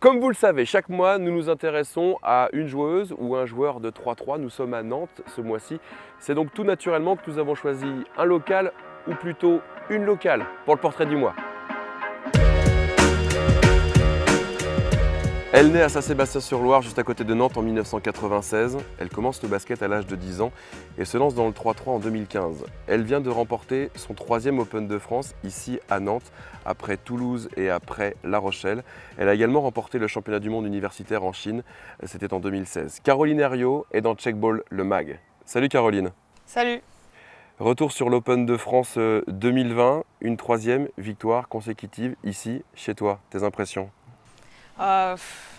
Comme vous le savez, chaque mois, nous nous intéressons à une joueuse ou un joueur de 3-3. Nous sommes à Nantes ce mois-ci. C'est donc tout naturellement que nous avons choisi un local, ou plutôt une locale, pour le portrait du mois. Elle naît à Saint-Sébastien-sur-Loire, juste à côté de Nantes en 1996. Elle commence le basket à l'âge de 10 ans et se lance dans le 3-3 en 2015. Elle vient de remporter son 3e Open de France ici à Nantes, après Toulouse et après La Rochelle. Elle a également remporté le championnat du monde universitaire en Chine, c'était en 2016. Caroline Herriot est dans Checkball le mag. Salut Caroline. Salut. Retour sur l'Open de France 2020, une 3e victoire consécutive ici, chez toi. Tes impressions?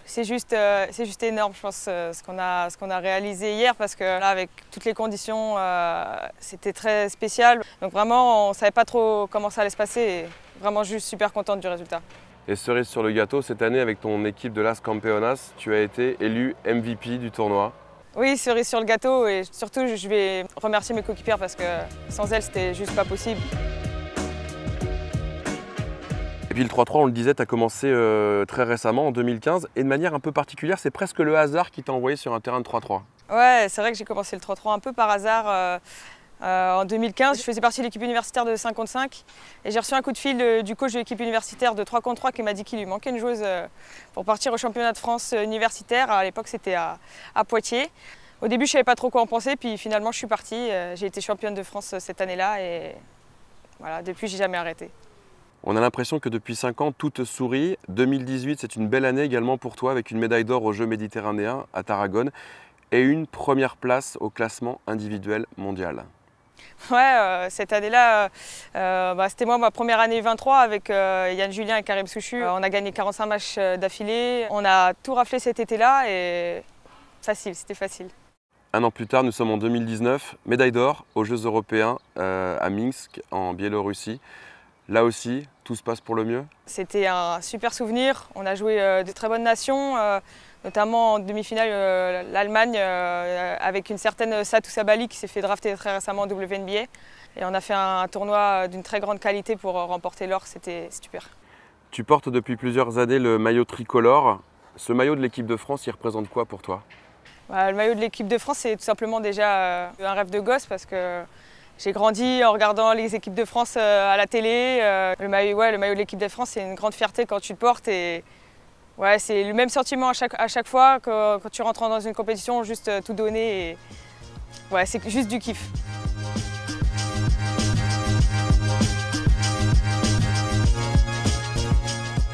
C'est juste énorme, je pense, ce qu'on a réalisé hier, parce que là, avec toutes les conditions, c'était très spécial. Donc vraiment, on ne savait pas trop comment ça allait se passer, et vraiment juste super contente du résultat. Et cerise sur le gâteau, cette année, avec ton équipe de Las Campeonas, tu as été élu MVP du tournoi. Oui, cerise sur le gâteau, et surtout, je vais remercier mes coéquipières parce que sans elles, c'était juste pas possible. Et puis le 3-3, on le disait, tu as commencé très récemment, en 2015, et de manière un peu particulière, c'est presque le hasard qui t'a envoyé sur un terrain de 3-3. Ouais, c'est vrai que j'ai commencé le 3-3 un peu par hasard. En 2015, je faisais partie de l'équipe universitaire de 5 contre 5, et j'ai reçu un coup de fil du coach de l'équipe universitaire de 3 contre 3 qui m'a dit qu'il lui manquait une joueuse pour partir au championnat de France universitaire. À l'époque, c'était à Poitiers. Au début, je ne savais pas trop quoi en penser, puis finalement, je suis partie. J'ai été championne de France cette année-là, et voilà, depuis, j'ai jamais arrêté. On a l'impression que depuis 5 ans, tout te sourit. 2018, c'est une belle année également pour toi, avec une médaille d'or aux Jeux méditerranéens à Tarragone et une première place au classement individuel mondial. Ouais, cette année-là, c'était moi ma première année 23 avec Yann Julien et Karim Souchu. On a gagné 45 matchs d'affilée. On a tout raflé cet été-là, et facile, c'était facile. Un an plus tard, nous sommes en 2019, médaille d'or aux Jeux européens à Minsk, en Biélorussie. Là aussi, tout se passe pour le mieux? C'était un super souvenir. On a joué de très bonnes nations, notamment en demi-finale l'Allemagne avec une certaine Satou Sabali qui s'est fait drafter très récemment en WNBA. Et on a fait un tournoi d'une très grande qualité pour remporter l'or, c'était super. Tu portes depuis plusieurs années le maillot tricolore. Ce maillot de l'équipe de France, il représente quoi pour toi? Le maillot de l'équipe de France, c'est tout simplement déjà un rêve de gosse, parce que j'ai grandi en regardant les équipes de France à la télé. Le maillot de l'équipe de France, c'est une grande fierté quand tu le portes. Et ouais, c'est le même sentiment à chaque fois que quand tu rentres dans une compétition, juste tout donner. Et ouais, c'est juste du kiff.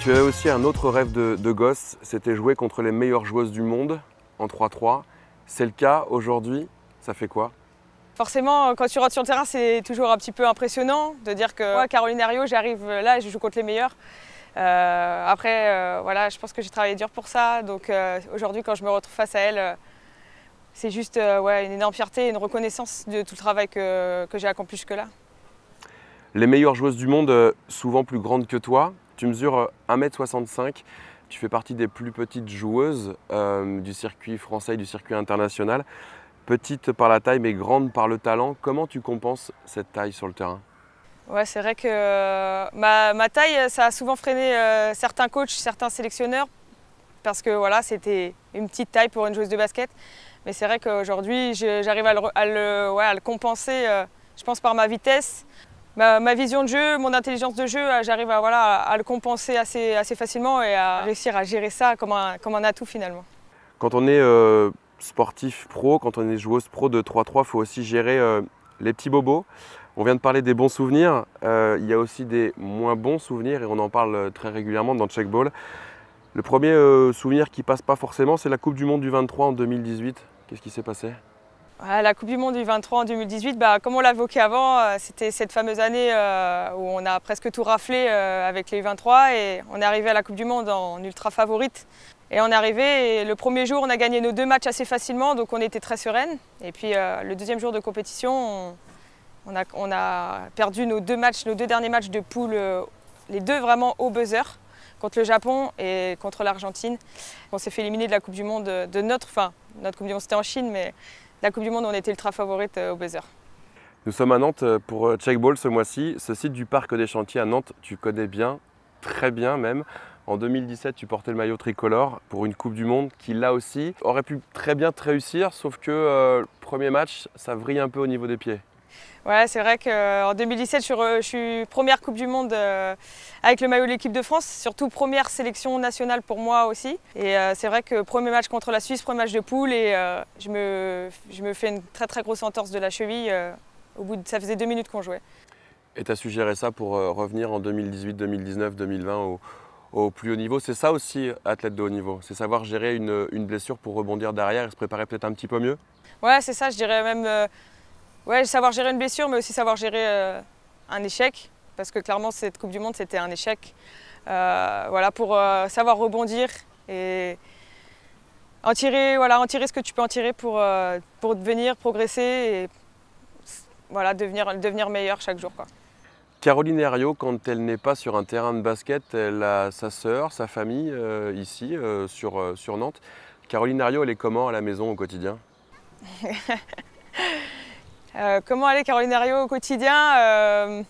Tu as aussi un autre rêve de gosse, c'était jouer contre les meilleures joueuses du monde en 3-3. C'est le cas aujourd'hui, ça fait quoi? Forcément, quand tu rentres sur le terrain, c'est toujours un petit peu impressionnant de dire que moi, Caroline Herriot, j'arrive là et je joue contre les meilleurs. Après, voilà, je pense que j'ai travaillé dur pour ça. Donc aujourd'hui, quand je me retrouve face à elle, c'est juste une énorme fierté et une reconnaissance de tout le travail que j'ai accompli jusque-là. Les meilleures joueuses du monde, souvent plus grandes que toi. Tu mesures 1,65 m. Tu fais partie des plus petites joueuses du circuit français et du circuit international. Petite par la taille mais grande par le talent. Comment tu compenses cette taille sur le terrain? Ouais, c'est vrai que ma taille, ça a souvent freiné certains coachs, certains sélectionneurs, parce que voilà, c'était une petite taille pour une joueuse de basket. Mais c'est vrai qu'aujourd'hui, j'arrive à le compenser, je pense, par ma vitesse, ma vision de jeu, mon intelligence de jeu. J'arrive à le compenser assez facilement et à réussir à gérer ça comme un atout finalement. Quand on est sportif pro, quand on est joueuse pro de 3-3, il faut aussi gérer les petits bobos. On vient de parler des bons souvenirs, il y a aussi des moins bons souvenirs et on en parle très régulièrement dans Checkball. Le premier souvenir qui passe pas forcément, c'est la Coupe du Monde du 23 en 2018. Qu'est-ce qui s'est passé? La Coupe du Monde du 23 en 2018, comme on l'a évoqué avant, c'était cette fameuse année où on a presque tout raflé avec les U23 et on est arrivé à la Coupe du Monde en ultra favorite. Et on est arrivé et le premier jour, on a gagné nos 2 matchs assez facilement, donc on était très sereine. Et puis le deuxième jour de compétition, on a perdu nos 2 derniers matchs de poule, les 2 vraiment au buzzer, contre le Japon et contre l'Argentine. On s'est fait éliminer de la Coupe du Monde notre Coupe du Monde c'était en Chine, mais la Coupe du Monde, on était ultra favorite au buzzer. Nous sommes à Nantes pour Checkball ce mois-ci. Ce site du Parc des Chantiers à Nantes, tu connais bien, très bien même. En 2017, tu portais le maillot tricolore pour une Coupe du Monde qui, là aussi, aurait pu très bien te réussir, sauf que le premier match, ça vrille un peu au niveau des pieds. Ouais, c'est vrai qu'en 2017, je suis première Coupe du Monde avec le maillot de l'équipe de France, surtout première sélection nationale pour moi aussi. Et c'est vrai que premier match contre la Suisse, premier match de poule, et je me fais une très grosse entorse de la cheville. Ça faisait 2 minutes qu'on jouait. Et tu as su gérer ça pour revenir en 2018, 2019, 2020 au plus haut niveau. C'est ça aussi, athlète de haut niveau, c'est savoir gérer une blessure pour rebondir derrière et se préparer peut-être un petit peu mieux? Ouais, c'est ça, je dirais même ouais, savoir gérer une blessure, mais aussi savoir gérer un échec. Parce que clairement, cette Coupe du Monde, c'était un échec. Voilà, pour savoir rebondir et en tirer ce que tu peux en tirer pour devenir, progresser et voilà, devenir meilleur chaque jour, quoi. Caroline Herriot, quand elle n'est pas sur un terrain de basket, elle a sa sœur, sa famille ici, sur Nantes. Caroline Herriot, elle est comment à la maison au quotidien? Comment aller Caroline Herriot au quotidien?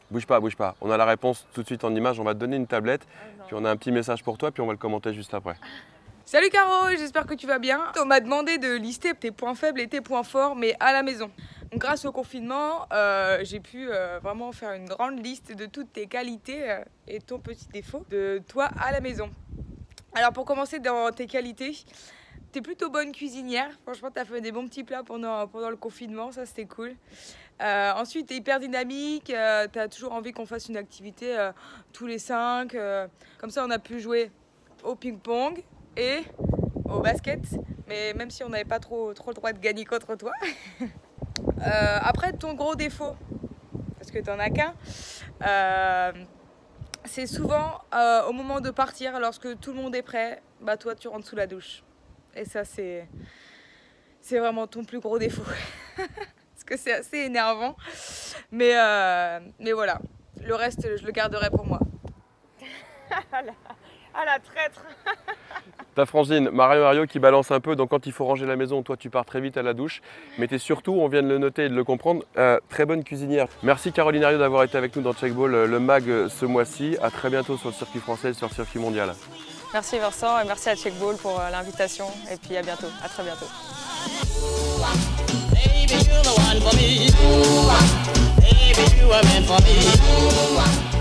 Bouge pas, bouge pas. On a la réponse tout de suite en image. On va te donner une tablette, puis on a un petit message pour toi, puis on va le commenter juste après. Salut Caro, j'espère que tu vas bien. On m'a demandé de lister tes points faibles et tes points forts, mais à la maison. Donc, grâce au confinement, j'ai pu vraiment faire une grande liste de toutes tes qualités et ton petit défaut de toi à la maison. Alors pour commencer dans tes qualités, t'es plutôt bonne cuisinière. Franchement, t'as fait des bons petits plats pendant le confinement, ça c'était cool. Ensuite, t'es hyper dynamique, t'as toujours envie qu'on fasse une activité tous les 5. Comme ça, on a pu jouer au ping-pong et au basket. Mais même si on n'avait pas trop le droit de gagner contre toi. Après, ton gros défaut, parce que t'en as qu'un, c'est souvent au moment de partir, lorsque tout le monde est prêt, bah toi tu rentres sous la douche. Et ça c'est vraiment ton plus gros défaut. Parce que c'est assez énervant. Mais voilà, le reste je le garderai pour moi. Ah la traître. Ta frangine, Mario Herriot qui balance un peu, donc quand il faut ranger la maison, toi tu pars très vite à la douche. Mais tu es surtout, on vient de le noter et de le comprendre, très bonne cuisinière. Merci Caroline Herriot d'avoir été avec nous dans Check Ball, le MAG ce mois-ci. À très bientôt sur le circuit français et sur le circuit mondial. Merci Vincent et merci à Check Ball pour l'invitation. Et puis à bientôt, à très bientôt. Baby, you're the one for me. Baby, you were meant for me.